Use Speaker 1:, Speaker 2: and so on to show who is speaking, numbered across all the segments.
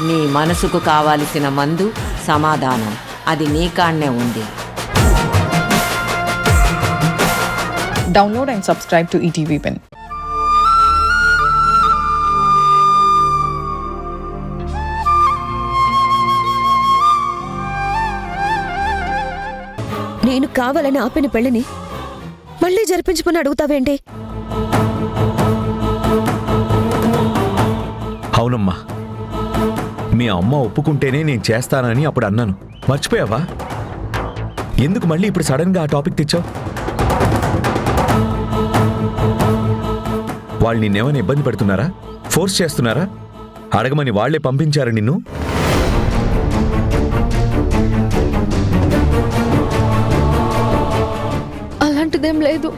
Speaker 1: నీ మనసుకు కావాల్సిన మందు సమాధానం అది నీ కాడనే ఉంది.
Speaker 2: Download and subscribe to ETV Win.
Speaker 3: నేను కావాలని ఆపిన పెళ్లిని మళ్ళీ జరిపించుకుని అడుగుతావేంటి?
Speaker 4: అవునమ్మా, మీ అమ్మ ఒప్పుకుంటేనే నేను చేస్తానని అప్పుడు అన్నాను. మర్చిపోయావా? ఎందుకు మళ్ళీ ఇప్పుడు సడన్గా ఆ టాపిక్ తెచ్చావు? వాళ్ళు నిన్నేమైనా ఇబ్బంది పెడుతున్నారా? ఫోర్స్ చేస్తున్నారా? అడగమని వాళ్లే పంపించారు నిన్ను?
Speaker 3: అలాంటిదేం లేదు.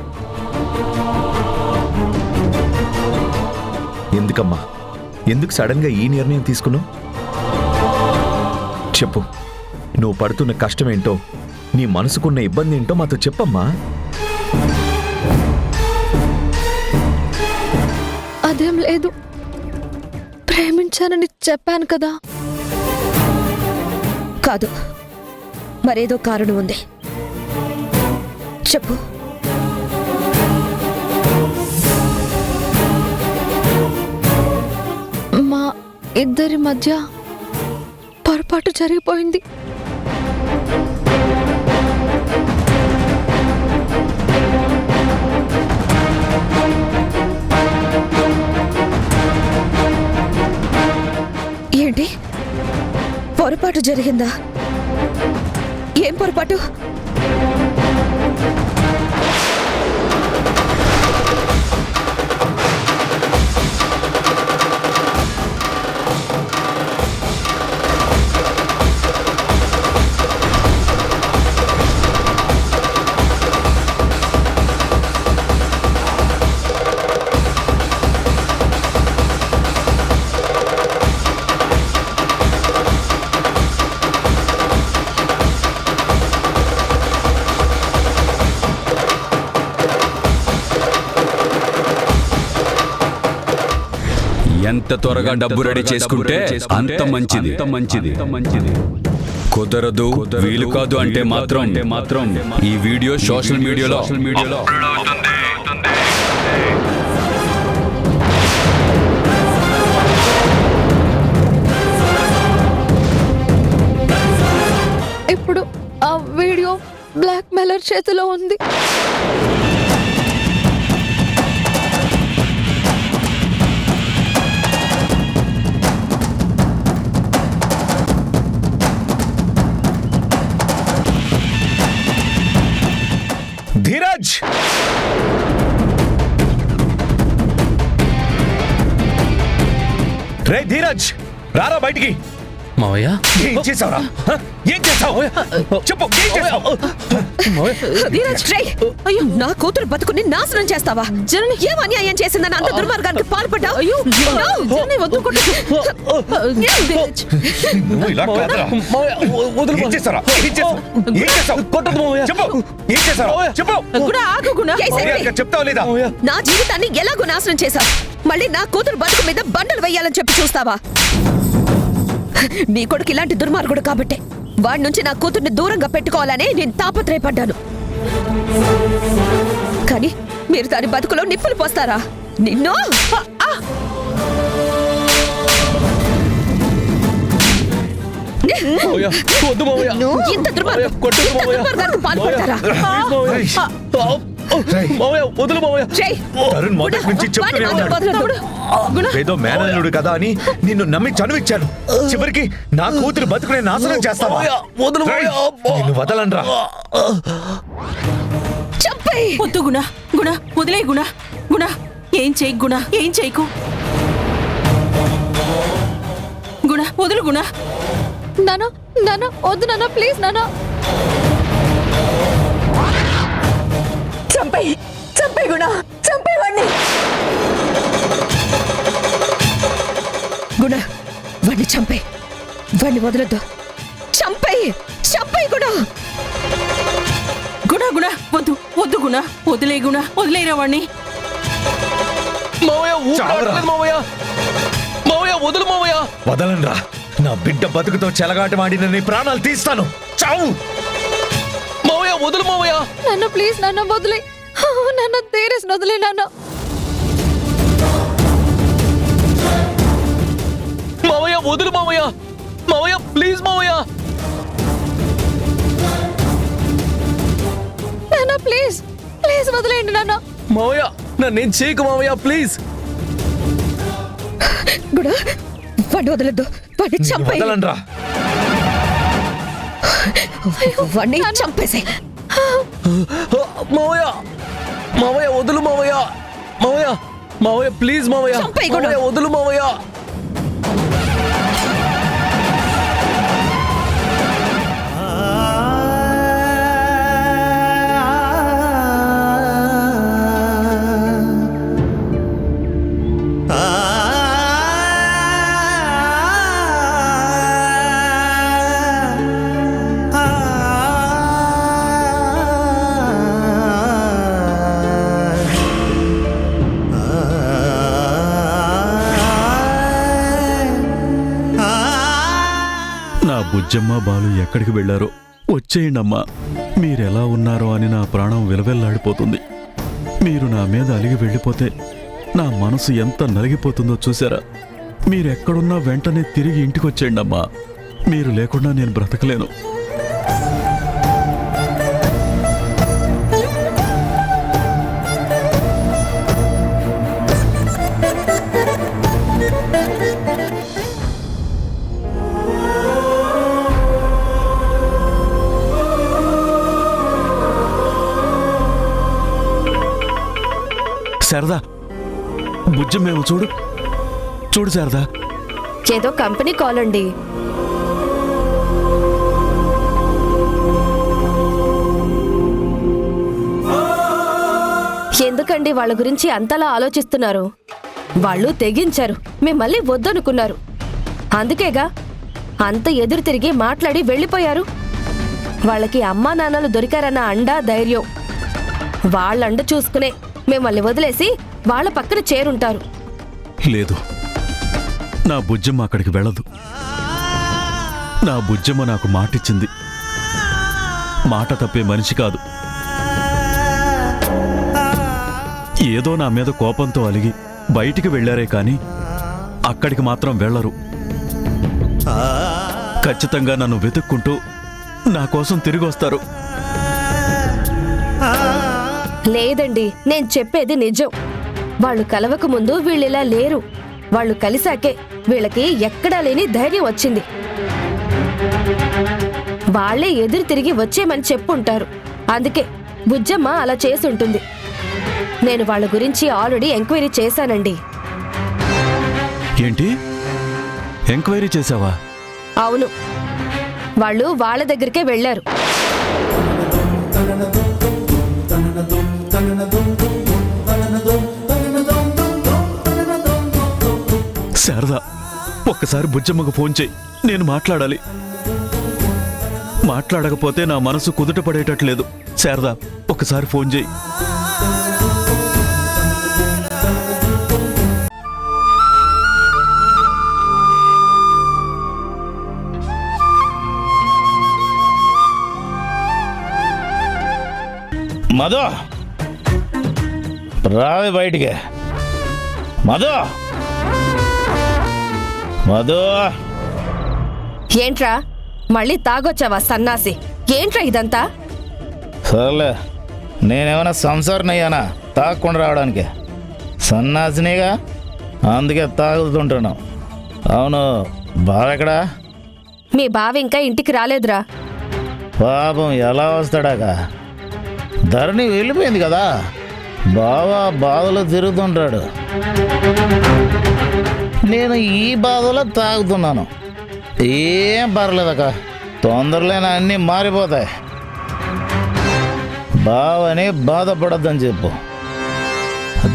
Speaker 4: ఎందుకమ్మా, ఎందుకు సడన్గా ఈ నిర్ణయం తీసుకున్నావు? చెప్పు, నువ్వు పడుతున్న కష్టమేంటో, నీ మనసుకున్న ఇబ్బంది ఏంటో మాతో చెప్పమ్మా.
Speaker 3: అదేం లేదు, ప్రేమించానని చెప్పాను కదా. కాదు, మరేదో కారణం ఉంది. చెప్పు. మా ఇద్దరి మధ్య పొరపాటు జరిగిపోయింది. ఏంటి? పొరపాటు జరిగిందా? ఏం పొరపాటు?
Speaker 5: ఎంత త్వరగా డబ్బు రెడీ చేసుకుంటే అంత మంచిది. కుదరదు, వీలు కాదు అంటే మాత్రం ఈ వీడియో సోషల్ మీడియాలో
Speaker 3: ఇప్పుడు ఆ వీడియో బ్లాక్ మెయిలర్ చేతిలో ఉంది.
Speaker 4: ధీరజ్! రే ధీరజ్, రారా బయటికి.
Speaker 6: మావయ్య,
Speaker 4: ఏం చేసావురా? ఏం చేసావు? చెప్పు, ఏం చేసావు?
Speaker 3: ధీరజ్, అయ్యో, నా కూతురు బతుకుని నాశనం చేస్తావా? జనని ఏం అన్యాయం చేసిందని అంత దుర్మార్గానికి పాల్పడ్డా?
Speaker 4: నువ్వు ఇలా కాదురా. ఏం చేసావురా? ఏం చేసావు? ఏం చేసావు? చెప్పు, ఏం చేసావు? చెప్పు. చెప్తావు లేదా?
Speaker 3: నా జీవితాన్ని ఎలాగో నాశనం చేశావు. మళ్ళీ నా కూతురు బతుకు మీద బండలు వెయ్యాలని చెప్పి చూస్తావా? నీ కొడుకు ఇలాంటి దుర్మార్గుడు కాబట్టి వాడి నుంచి నా కూతుర్ని దూరంగా పెట్టుకోవాలని నేను తాపత్రయపడ్డాను. కానీ మీరు దాని బతుకులో నిప్పులు పోస్తారా? నిన్ను ఇంత దుర్మార్గానికి పాల్పడతారా?
Speaker 4: తరుణ్ మొదటి నుంచి చెప్తూనే ఉన్నాడు. ఏదో మేనల్లుడు కదా అని నిన్ను నమ్మి చనువిచ్చాను. చివరికి నా కూతురు బతుకునే నాశనం చేస్తావా? నిన్ను వదలనరా.
Speaker 7: వద్దు గుణ, వదిలే గుణ. ఏం చేయి గుణ, ఏం చేయకు గుణ, వదులు గుణ.
Speaker 3: నాన్న వద్దు నాన్న, ప్లీజ్ నాన్న. చంపే గుణ, చంపేవాణ్ణి. గుణ, వాణ్ణి చంపే, వాణ్ణి వదలొద్దు. చంపే గుణ.
Speaker 7: గుణ వద్దు గుణ, వదిలేరా వాణ్ణి.
Speaker 4: వదలనరా. నా బిడ్డ బతుకుతో చెలగాటమాడిన నీ ప్రాణాలు తీస్తాను. చావు.
Speaker 6: మావయ్య వదులు మావయ్య.
Speaker 8: నాన్న ప్లీజ్ నాన్న వదిలే. నాన్న తేరేసి వదిలే నాన్న.
Speaker 6: మావయ్య వదులు మావయ్య. మావయ్య ప్లీజ్ మావయ్య.
Speaker 8: నాన్న ప్లీజ్ ప్లీజ్ వదిలేయండి నాన్న.
Speaker 6: మావయ్య నన్నేం చేయకు మావయ్య ప్లీజ్.
Speaker 3: గుడా వాడిని వదలొద్దు. వాడిని చంపేయ్.
Speaker 4: వదలండ్రా.
Speaker 3: వాడిని చంపేసాయి.
Speaker 6: మావయ్య మావయ్య వదులు మావయ్య. మావయ్య మావయ్య ప్లీజ్ మావయ్య.
Speaker 3: చంపేయ్ కూడా.
Speaker 6: మావయ్య వదులు మావయ్య.
Speaker 9: నా బుజ్జమ్మ బాలు ఎక్కడికి వెళ్లారో వచ్చేయండమ్మా. మీరెలా ఉన్నారో అని నా ప్రాణం విలవెల్లాడిపోతుంది. మీరు నా మీద అలిగి వెళ్ళిపోతే నా మనసు ఎంత నలిగిపోతుందో చూసారా? మీరెక్కడున్నా వెంటనే తిరిగి ఇంటికి వచ్చేయండమ్మా. మీరు లేకుండా నేను బ్రతకలేను. శారదా, బుజ్జమ్మేమో చూడు చూడు శారదా.
Speaker 8: ఏదో కంపెనీ కాల్ అండి. ఎందుకండి వాళ్ళ గురించి అంతలా ఆలోచిస్తున్నారు? వాళ్ళు తెగించారు, మిమ్మల్ని వద్దనుకున్నారు. అందుకేగా అంత ఎదురు తిరిగి మాట్లాడి వెళ్ళిపోయారు. వాళ్ళకి అమ్మా నాన్నలు దొరికారన్న అండా ధైర్యం. వాళ్ళండ చూసుకునే మిమ్మల్ని వదిలేసి వాళ్ళ పక్కన చేరుంటారు.
Speaker 9: లేదు, నా బుజ్జమ్మ అక్కడికి వెళ్ళదు. నా బుజ్జమ్మ నాకు మాటిచ్చింది. మాట తప్పే మనిషి కాదు. ఏదో నా మీద కోపంతో అలిగి బయటికి వెళ్లారే కాని అక్కడికి మాత్రం వెళ్లరు. ఖచ్చితంగా నన్ను వెతుక్కుంటూ నా కోసం తిరిగి వస్తారు.
Speaker 8: లేదండి, నేను చెప్పేది నిజం. వాళ్ళు కలవక ముందు వీళ్ళిలా లేరు. వాళ్ళు కలిసాకే వీళ్ళకి ఎక్కడా లేని ధైర్యం వచ్చింది. వాళ్లే ఎదురు తిరిగి వచ్చేమని చెప్పుంటారు. అందుకే బుజ్జమ్మ అలా చేసుంటుంది. నేను వాళ్ళ గురించి ఆల్రెడీ ఎంక్వైరీ చేశానండి.
Speaker 9: ఏంటి? ఎంక్వైరీ చేశావా?
Speaker 8: అవును, వాళ్ళు వాళ్ళ దగ్గరికే వెళ్లారు.
Speaker 9: శారదా, ఒక్కసారి బుజ్జమ్మకు ఫోన్ చేయి. నేను మాట్లాడాలి. మాట్లాడకపోతే నా మనసు కుదుట పడేటట్లేదు. శారదా, ఒక్కసారి ఫోన్ చేయి.
Speaker 10: మధు, రావే బయటికి. మధు, మధు.
Speaker 8: ఏంట్రా మళ్ళీ తాగొచ్చావా సన్నాసి? ఏంట్రా ఇదంతా?
Speaker 10: సర్లే, నేనేమైనా సంసారనయ్యానా తాగకుండా రావడానికి? సన్నాసినిగా, అందుకే తాగుతుంటున్నావు. అవును, బావెక్కడా?
Speaker 8: మీ బావ ఇంకా ఇంటికి రాలేదురా.
Speaker 10: పాపం ఎలా వస్తాడాక? ధరణి వెళ్ళిపోయింది కదా, బావా బాధలో తిరుగుతుంటాడు. నేను ఈ బాధలో తాగుతున్నాను. ఏం పర్లేదక్క, తొందరలోనే అన్నీ మారిపోతాయి. బావని బాధపడద్దని చెప్పు.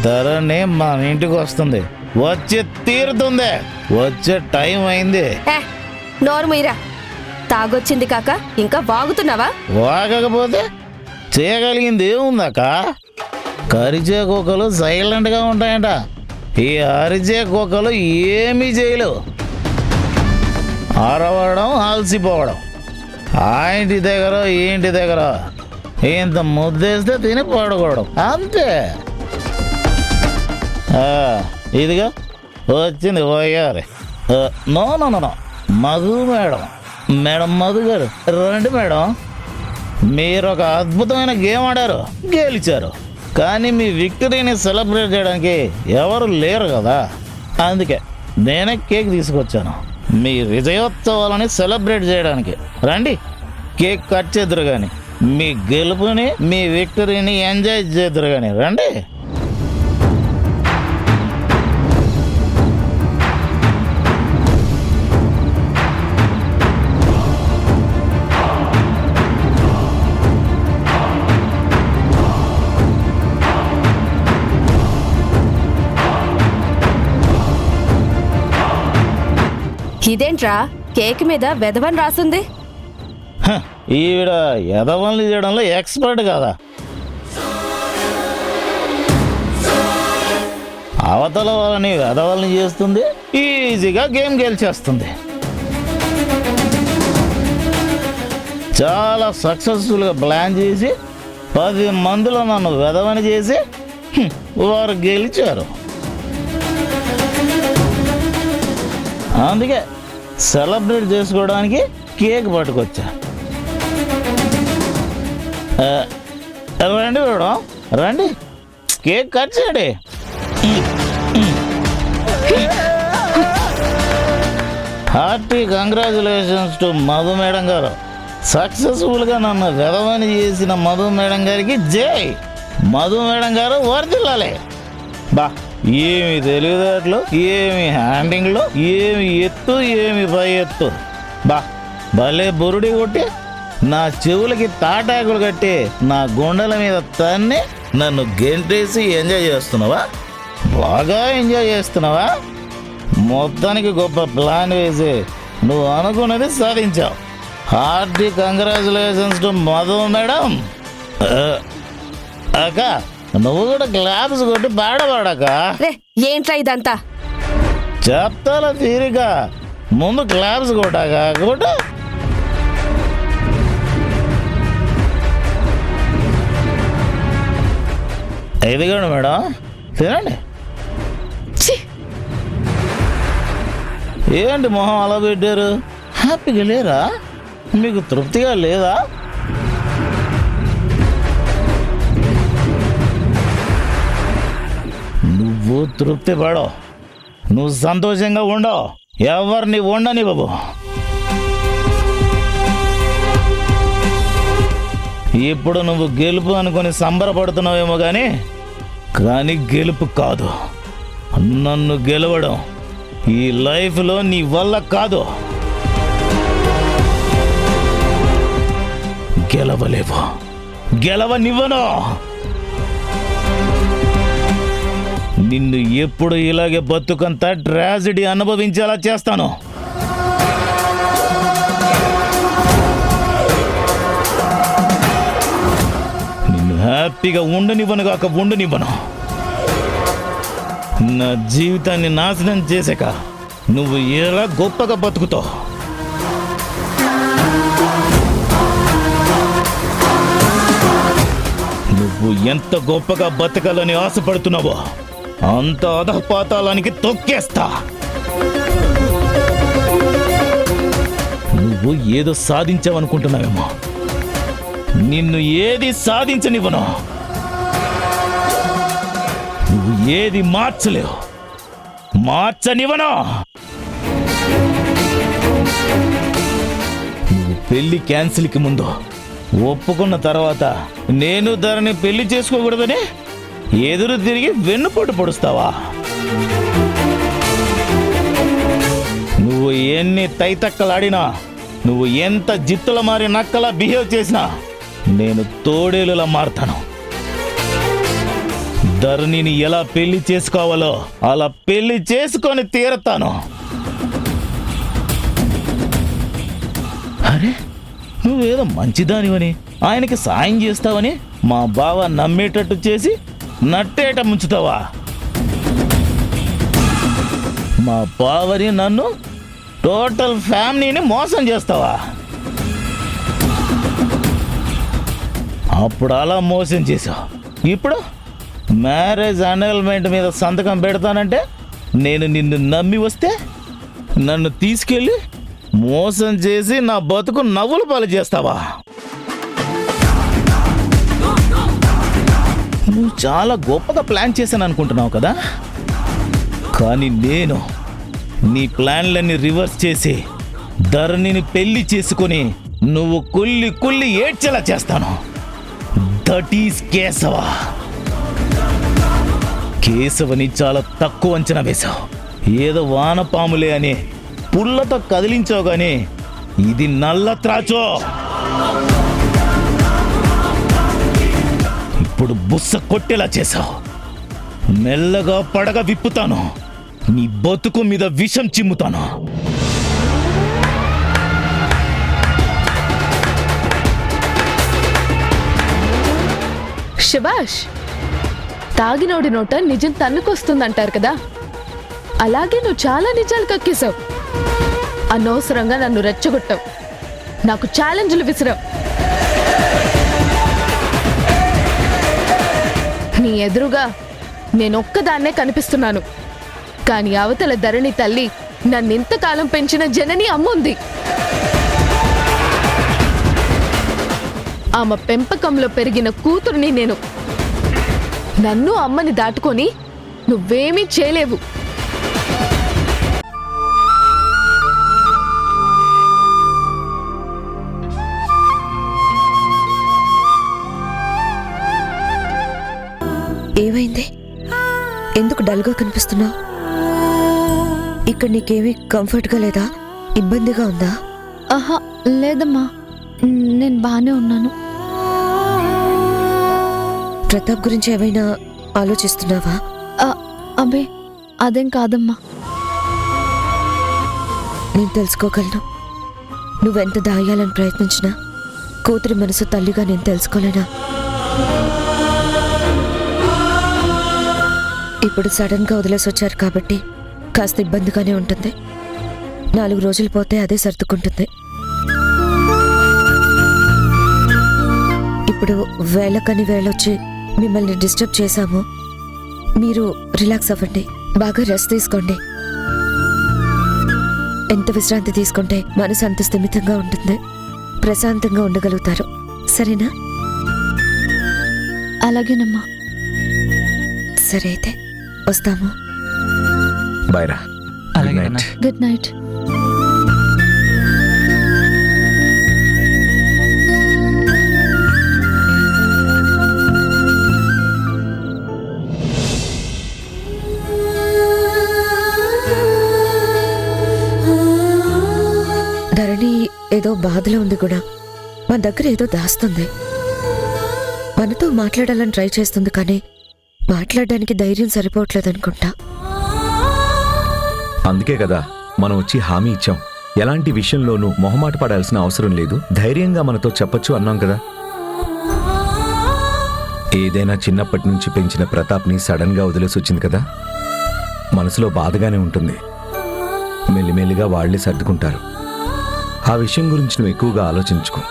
Speaker 10: ధరణి మన ఇంటికి వస్తుంది, వచ్చి తీరుతుంది. వచ్చే టైం అయింది.
Speaker 8: నోరు మీరా, తాగొచ్చింది కాక ఇంకా వాగుతున్నావా?
Speaker 10: వాగకపోతే చేయగలిగింది ఏముందక్క? కరిచే కుక్కలు సైలెంట్గా ఉంటాయంట. ఈ అరిచే కుక్కలు ఏమీ చేయలేవు. అరవడం అలసిపోవడం ఆ ఇంటి దగ్గర ఈ ఇంటి దగ్గర ఇంత ముద్దేస్తే తిని పడుకోవడం అంతే. ఇదిగా వచ్చింది పోయాలి. No no no Madhu madam, madam Madhu గారు రండి మేడం. మీరు ఒక అద్భుతమైన గేమ్ ఆడారు, గెలిచారు. కానీ మీ విక్టరీని సెలబ్రేట్ చేయడానికి ఎవరు లేరు కదా, అందుకే నేనే కేక్ తీసుకొచ్చాను మీ విజయోత్సవాలని సెలబ్రేట్ చేయడానికి. రండి కేక్ కట్ చేద్దరు కానీ మీ గెలుపుని మీ విక్టరీని ఎంజాయ్ చేద్దరు కానీ రండి.
Speaker 8: ఇదేంట్రా కేక్ మీద వెధవని రాసుంది?
Speaker 10: ఈవిడ ఎదవల్ని చేయడంలో ఎక్స్పర్ట్ కదా. అవతల వాళ్ళని వెధవల్ని చేస్తుంది, ఈజీగా గేమ్ గెలిచేస్తుంది. చాలా సక్సెస్ఫుల్గా ప్లాన్ చేసి 10 మందిలో నన్ను వెధవని చేసి వారు గెలిచారు. అందుకే సెలబ్రేట్ చేసుకోవడానికి కేక్ పట్టుకొచ్చా. రండి మేడం రండి, కేక్ కట్ చేయండి. Hearty congratulations to Madhu madam గారు. సక్సెస్ఫుల్గా నన్ను వెధవని చేసిన మధు మేడం గారికి జై. మధు మేడం గారు వర్ధిల్లాలి. బా ఏమి తెలివితేటలు, ఏమి హ్యాండింగ్లు, ఏమి ఎత్తు, ఏమి పై ఎత్తు. బా భలే బురుడి కొట్టి నా చెవులకి తాటాకులు కట్టి నా గుండెల మీద తన్ని నన్ను గెంటేసి ఎంజాయ్ చేస్తున్నావా? బాగా ఎంజాయ్ చేస్తున్నావా? మొత్తానికి గొప్ప ప్లాన్ వేసి నువ్వు అనుకున్నది సాధించావు. Hearty congratulations to Madhu madam. అక్క నువ్వు కూడా క్లాప్స్ కొట్టి పాడవాడక.
Speaker 8: ఏంట్రా ఇదంతా?
Speaker 10: చెప్తాలా తీరిక, ముందు క్లాప్స్ కొట్టాక కొట్ట. ఇదిగోండి మేడం తినండి. ఏంటి మొహం అలా పెట్టారు? హ్యాపీగా లేరా? మీకు తృప్తిగా లేదా? నువ్వు తృప్తి పడవు, నువ్వు సంతోషంగా ఉండవు, ఎవరిని ఉండని బాబు. ఇప్పుడు నువ్వు గెలుపు అనుకొని సంబరపడుతున్నావేమో కానీ గెలుపు కాదు, నన్ను గెలవడం ఈ లైఫ్లో నీ వల్ల కాదు. గెలవలేవు, గెలవనివ్వను. నిన్ను ఎప్పుడు ఇలాగే బతుకంతా ట్రాజడీ అనుభవించేలా చేస్తాను. నిన్ను హ్యాపీగా ఉండనివ్వను కాక ఉండనివ్వను. నా జీవితాన్ని నాశనం చేసాక నువ్వు ఎలా గొప్పగా బతుకుతావు? నువ్వు ఎంత గొప్పగా బతకాలని ఆశపడుతున్నావో అంత అధపాతాళానికి తొక్కేస్తా. నువ్వు ఏదో సాధించావనుకుంటున్నావేమో, నిన్ను ఏది సాధించనివ్వను. నువ్వు ఏది మార్చలేవు, మార్చనివ్వను. నువ్వు పెళ్లి క్యాన్సిల్కి ముందు ఒప్పుకున్న తర్వాత నేను ధరని పెళ్లి చేసుకోకూడదని ఎదురు తిరిగి వెన్నుపోటు పొడుస్తావా? నువ్వు ఎన్ని తైతక్కలాడినా, నువ్వు ఎంత జిత్తుల మారి నక్కలా బిహేవ్ చేసినా నేను తోడేలులా మారుతాను. ధరణిని ఎలా పెళ్లి చేసుకోవాలో అలా పెళ్లి చేసుకొని తీరతాను. అరే నువ్వేదో మంచిదానివని, ఆయనకి సాయం చేస్తావని మా బావ నమ్మేటట్టు చేసి నట్టేట ముంచుతావా? మా బావని నన్ను టోటల్ ఫ్యామిలీని మోసం చేస్తావా? అప్పుడు అలా మోసం చేసావు, ఇప్పుడు మ్యారేజ్ అనౌన్స్మెంట్ మీద సంతకం పెడతానంటే నేను నిన్ను నమ్మి వస్తే నన్ను తీసుకెళ్ళి మోసం చేసి నా బతుకు నవ్వుల పాలు చేస్తావా? నువ్వు చాలా గొప్పగా ప్లాన్ చేశాను అనుకుంటున్నావు కదా, కానీ నేను నీ ప్లాన్లన్నీ రివర్స్ చేసి ధరణిని పెళ్లి చేసుకొని నువ్వు కుల్లి కుల్లి ఏడ్చేలా చేస్తాను. That is Keshava. కేశవని చాలా తక్కువ అంచనా వేశావు. ఏదో వానపాములే అని పుల్లతో కదిలించావు, కానీ ఇది నల్ల త్రాచో. ఇప్పుడు బుస్స కొట్టేలా చేశావు. మెల్లగా పడగ విప్పుతాను, నీ బతుకు మీద విషం చిమ్ముతాను.
Speaker 11: శభాష్, తాగినోడి నోట నిజం తన్నుకొస్తుందంటారు కదా, అలాగే నువ్వు చాలా నిజాలు కక్కేశావు. అనవసరంగా నన్ను రెచ్చగొట్టావు, నాకు ఛాలెంజ్లు విసిరావు. నీ ఎదురుగా నేనొక్కదాన్నే కనిపిస్తున్నాను, కానీ అవతల ధరణి తల్లి నన్నింతకాలం పెంచిన జనని అమ్ముంది. ఆమె పెంపకంలో పెరిగిన కూతురుని నేను. నన్ను అమ్మని దాటుకొని నువ్వేమీ చేయలేవు.
Speaker 3: ఏమైంది? ఎందుకు డల్గా కనిపిస్తున్నావు? ఇక్కడ నీకేమీ కంఫర్ట్గా లేదా? ఇబ్బందిగా ఉందా?
Speaker 11: ఆహా లేదమ్మా, నేను బాగానే ఉన్నాను.
Speaker 3: ప్రతాప్ గురించి ఏమైనా ఆలోచిస్తున్నావా?
Speaker 11: అబ్బే అదేం కాదమ్మా.
Speaker 3: నేను తెలుసుకోగలను. నువ్వెంత దాయాలని ప్రయత్నించినా కూతురి మనసు తల్లిగా నేను తెలుసుకోలేనా? ఇప్పుడు సడన్గా వదిలేసి వచ్చారు కాబట్టి కాస్త ఇబ్బందిగానే ఉంటుంది. 4 రోజులు పోతే అదే సర్దుకుంటుంది. ఇప్పుడు వేళకని వేళొచ్చి మిమ్మల్ని డిస్టర్బ్ చేశాము. మీరు రిలాక్స్ అవ్వండి, బాగా రెస్ట్ తీసుకోండి. ఎంత విశ్రాంతి తీసుకుంటే మనసు అంత స్థిమితంగా ఉంటుంది, ప్రశాంతంగా ఉండగలుగుతారు. సరేనా?
Speaker 11: అలాగేనమ్మా.
Speaker 3: సరే అయితే వస్తాము.
Speaker 4: బాయ్ రా. Good night.
Speaker 11: Good night.
Speaker 3: Dharani ఏదో బాధలో ఉంది కూడా. మన దగ్గర ఏదో దాస్తుంది. మనతో మాట్లాడాలని ట్రై చేస్తుంది, కానీ మాట్లాడడానికి ధైర్యం సరిపోవట్లేదు అనుకుంటా.
Speaker 4: అందుకే కదా మనం వచ్చి హామీ ఇచ్చాం. ఎలాంటి విషయంలోనూ మొహమాట పడాల్సిన అవసరం లేదు, ధైర్యంగా మనతో చెప్పొచ్చు అన్నాం కదా. ఏదైనా చిన్నప్పటి నుంచి పెంచిన ప్రతాప్ని సడన్ గా వదిలేసి వచ్చింది కదా, మనసులో బాధగానే ఉంటుంది. మెల్లిమెల్లిగా వాళ్లే సర్దుకుంటారు. ఆ విషయం గురించి నువ్వు ఎక్కువగా ఆలోచించుకో.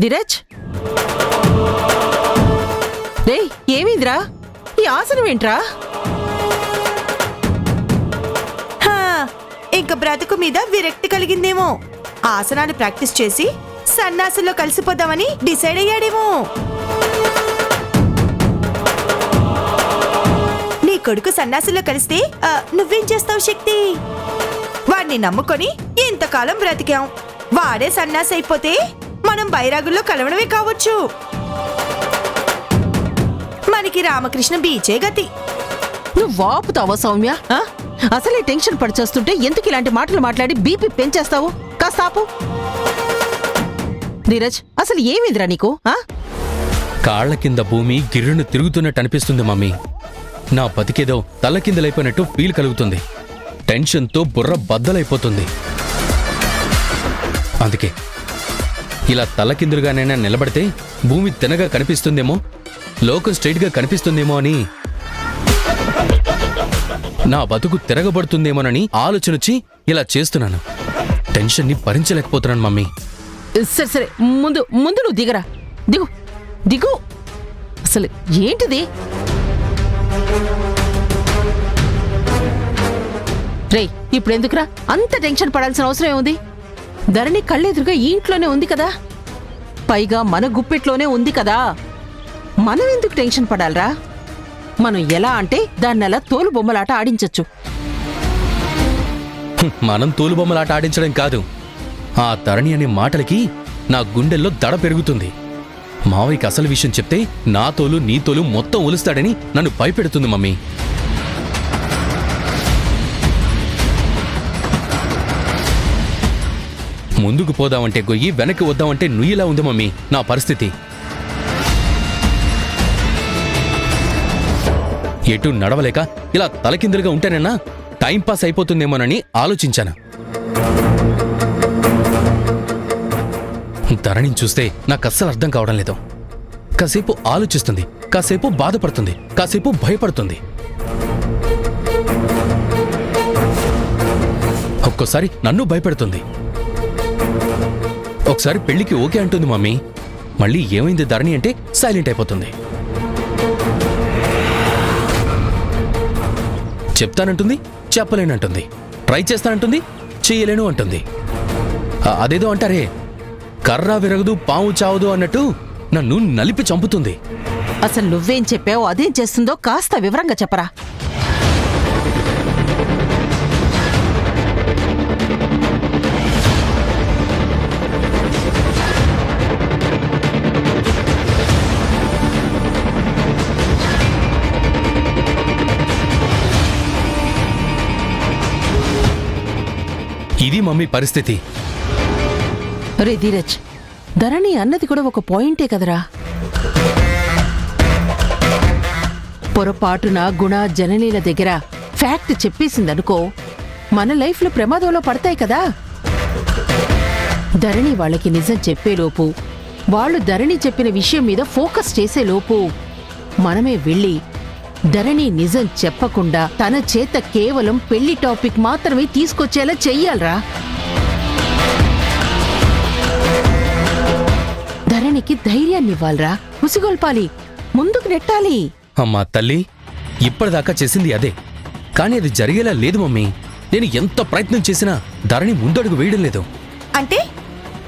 Speaker 7: ధీరజ్, రే ఏమిందిరా ఈ ఆసనం ఏంట్రా?
Speaker 12: ఇంక బ్రతుకు మీద విరక్తి కలిగిందేమో. ఆసనాలు ప్రాక్టీస్ చేసి సన్నాసుల్లో కలిసిపోదామని డిసైడ్ అయ్యాడేమో. నీ కొడుకు సన్నాసుల్లో కలిస్తే నువ్వేం చేస్తావు శక్తి? వాడిని నమ్ముకొని ఇంతకాలం బ్రతికాం. వాడే సన్నాసి అయిపోతే మనం బైరాగుల్లో కలవడమే కావచ్చు. మనకి రామకృష్ణ బీచే గతి.
Speaker 7: నువ్వు వాపుతావా సౌమ్య? అసలే టెన్షన్ పడిచేస్తుంటే ఎందుకు ఇలాంటి మాటలు మాట్లాడి బీపీ పెంచేస్తావు? కాస్త ఆపు. ధీరజ్, అసలు ఏమిదిరా నీకు?
Speaker 6: కాళ్ల కింద భూమి గిర్రును తిరుగుతున్నట్టు అనిపిస్తుంది మమ్మీ. నా బతికేదో తలకిందలైపోయినట్టు ఫీల్ కలుగుతుంది. టెన్షన్తో బుర్ర బద్దలైపోతుంది. అందుకే ఇలా తలకిందులుగానైనా నిలబడితే భూమి తినగా కనిపిస్తుందేమో, లోకం స్ట్రైట్గా కనిపిస్తుందేమో అని, నా బతుకు తిరగబడుతుందేమోనని ఆలోచనొచ్చి ఇలా చేస్తున్నాను. టెన్షన్ని భరించలేకపోతున్నాను మమ్మీ.
Speaker 7: సరే సరే, ముందు ముందు నువ్వు దిగరా. దిగు దిగు. అసలు ఏంటిది? రే, ఇప్పుడెందుకురా అంత టెన్షన్ పడాల్సిన అవసరం ఏముంది? ధరణి కళ్ళెదురుగా ఈ ఇంట్లోనే ఉంది కదా, పైగా మన గుప్పెట్లోనే ఉంది కదా. మనం ఎందుకు టెన్షన్ పడాలరా? మనం ఎలా అంటే దాన్నెలా తోలు బొమ్మలాట ఆడించొచ్చు.
Speaker 6: మనం తోలుబొమ్మలాట ఆడించడం కాదు, ఆ ధరణి అనే మాటలకి నా గుండెల్లో దడ పెరుగుతుంది. మావయ్యకి అసలు విషయం చెప్తే నా తోలు నీ తోలు మొత్తం ఒలుస్తాడని నన్ను భయపెడుతుంది మమ్మీ. ముందుకు పోదామంటే గొయ్యి, వెనక్కి వద్దామంటే నుయ్యిలా ఉంది మమ్మీ నా పరిస్థితి. ఎటు నడవలేక ఇలా తలకిందులుగా ఉంటేనన్నా టైంపాస్ అయిపోతుందేమోనని ఆలోచించాను. ధరణిని చూస్తే నాకు అస్సలు అర్థం కావడం లేదు. కాసేపు ఆలోచిస్తుంది, కాసేపు బాధపడుతుంది, కాసేపు భయపడుతుంది. ఒక్కోసారి నన్ను భయపెడుతుంది. ఒకసారి పెళ్లికి ఓకే అంటుంది మమ్మీ, మళ్ళీ ఏమైంది ధరణి అంటే సైలెంట్ అయిపోతుంది. చెప్తానంటుంది, చెప్పలేనంటుంది. ట్రై చేస్తానంటుంది, చేయలేను అంటుంది. అదేదో అంటారే, కర్ర విరగదు పాము చావదు అన్నట్టు నన్ను నలిపి చంపుతుంది.
Speaker 7: అసలు నువ్వేం చెప్పావో అదేం చేస్తుందో కాస్త వివరంగా చెప్పరా.
Speaker 6: ఇది మమ్మీ పరిస్థితి.
Speaker 7: రే ధీరజ్, ధరణి అన్నది కూడా ఒక పాయింటే కదరా. పొరపాటున గుణ జననీల దగ్గర ఫ్యాక్ట్ చెప్పేసిందనుకో, మన లైఫ్లో ప్రమాదంలో పడతాయి కదా. ధరణి వాళ్ళకి నిజం చెప్పేలోపు, వాళ్ళు ధరణి చెప్పిన విషయం మీద ఫోకస్ చేసేలోపు మనమే వెళ్ళి ధరణి నిజం చెప్పకుండా తన చేత కేవలం పెళ్లి టాపిక్ మాత్రమే తీసుకొచ్చేలా చెయ్యాలరా. ధరణికి ధైర్యాన్నివ్వాలరా, ఉసిగొల్పాలి, ముందుకు నెట్టాలి.
Speaker 6: అమ్మా తల్లి, ఇప్పటిదాకా చేసింది అదే, కానీ అది జరిగేలా లేదు మమ్మీ. నేను ఎంత ప్రయత్నం చేసినా ధరణి ముందడుగు వేయడం లేదు.
Speaker 12: అంటే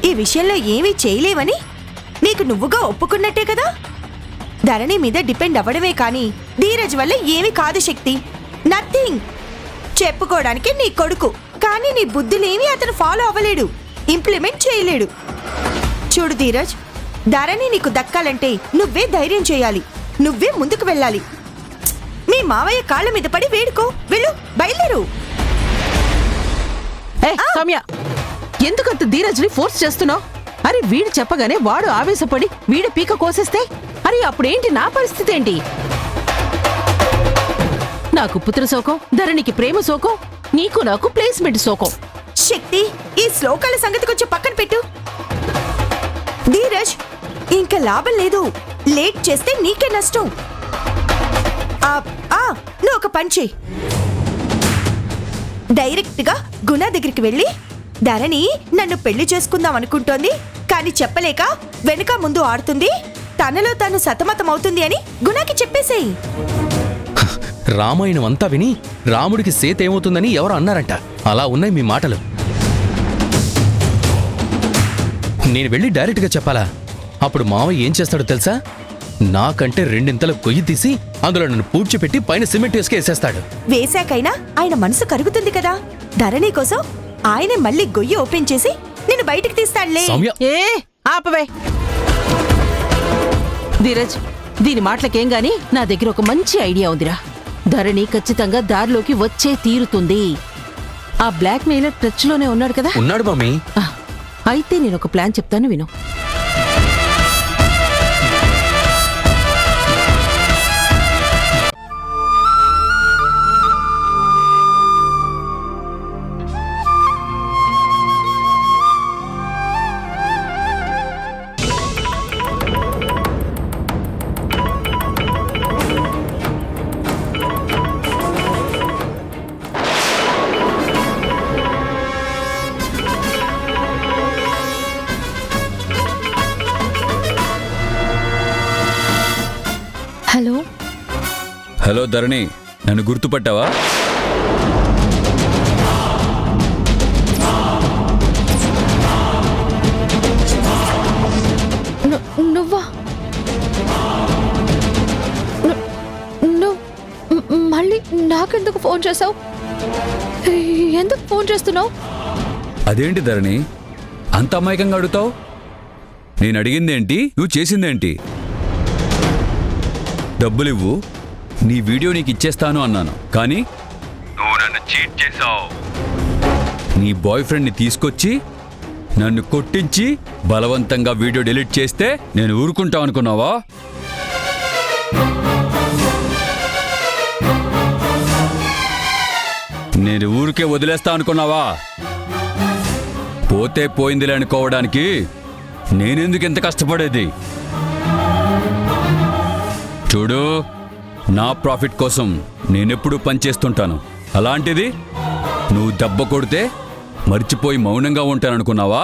Speaker 12: ఈ విషయంలో ఏమీ చేయలేవని నీకు నువ్వుగా ఒప్పుకున్నట్టే కదా. ధరణి మీద డిపెండ్ అవ్వడమే కానీ ధీరజ్ వల్ల ఏమీ కాదు శక్తి, నథింగ్. చెప్పుకోవడానికి నీ కొడుకు, కానీ నీ బుద్ధులేమీ అతను ఫాలో అవ్వలేడు, ఇంప్లిమెంట్ చేయలేడు. చూడు ధీరజ్, ధరణి నీకు దక్కాలంటే నువ్వే ధైర్యం చేయాలి, నువ్వే ముందుకు వెళ్ళాలి. మీ మావయ్య కాళ్ళ మీద పడి వేడుకో, వెళ్ళు, బయలుదేరు.
Speaker 7: సౌమ్య, ఎందుకంత ధీరజ్ని ఫోర్స్ చేస్తున్నావు? అరే వీడు చెప్పగానే వాడు ఆవేశపడి వీడు పీక కోసేస్తే అరే అప్పుడేంటి నా పరిస్థితి ఏంటి? నాకు పుత్ర శోకం, ధరణికి ప్రేమ శోకం, నీకు నాకు ప్లేస్మెంట్ శోకం.
Speaker 12: శక్తి, ఈ శ్లోకాల సంగతి కొంచెం పక్కన పెట్టు. ధీరజ్, ఇంకా లాభం లేదు, లేట్ చేస్తే నీకే నష్టం. నువ్వు ఒక పని చెయ్యి, డైరెక్ట్ గా గుణ దగ్గరికి వెళ్ళి, ధరణి నన్ను పెళ్లి చేసుకుందాం అనుకుంటోంది, కానీ చెప్పలేక వెనుక ముందు ఆడుతుంది, తనలో తాను సతమతం అవుతుంది అని గుణకి చెప్పేసేయి.
Speaker 6: రామాయణం అంతా విని రాముడికి సీత ఏమవుతుందని ఎవరో అన్నారంట. అలా ఉన్నాయి మీ మాటలు. నేను వెళ్ళి డైరెక్ట్గా చెప్పాలా? అప్పుడు మావయ్య ఏం చేస్తాడో తెలుసా? నాకంటే రెండింతల కొయ్యి తీసి అందులో నన్ను పూడ్చిపెట్టి పైన సిమెంట్ వేసేస్తాడు.
Speaker 12: వేశాకైనా ఆయన మనసు కరుగుతుంది కదా. ధరణి కోసం ఆయనే మళ్ళీ గొయ్యి ఓపెన్ చేసి నిన్ను బయటికి తీస్తాడులే.
Speaker 7: ఆపవే ధీరజ్, దీని మాటలకేం గాని నా దగ్గర ఒక మంచి ఐడియా ఉందిరా. ధరణి ఖచ్చితంగా దారిలోకి వచ్చే తీరుతుంది. ఆ బ్లాక్ మెయిలర్ టచ్ లోనే ఉన్నాడు కదా?
Speaker 6: ఉన్నాడు మమ్మీ.
Speaker 7: అయితే నేను ఒక ప్లాన్ చెప్తాను విను.
Speaker 11: హలో
Speaker 5: హలో ధరణి, నన్ను గుర్తుపట్టావా?
Speaker 11: నువ్వా? మళ్ళీ నాకెందుకు ఫోన్ చేసావు? ఎందుకు ఫోన్ చేస్తున్నావు?
Speaker 5: అదేంటి ధరణి అంత అమాయకంగా అడుగుతావు? నేను అడిగిందేంటి, నువ్వు చేసిందేంటి? డబ్బులివ్వు, నీ వీడియో నీకు ఇచ్చేస్తాను అన్నాను, కానీ నువ్వు నన్ను చీట్ చేశావు. నీ బాయ్ ఫ్రెండ్ని తీసుకొచ్చి నన్ను కొట్టించి బలవంతంగా వీడియో డిలీట్ చేస్తే నేను ఊరుకుంటావు అనుకున్నావా? నేను ఊరికే వదిలేస్తా అనుకున్నావా? పోతే పోయిందిలే అనుకోవడానికి నేనెందుకు ఎంత కష్టపడేది? చూడు, నా ప్రాఫిట్ కోసం నేనెప్పుడూ పనిచేస్తుంటాను. అలాంటిది నువ్వు దెబ్బ కొడితే మర్చిపోయి మౌనంగా ఉంటాననుకున్నావా?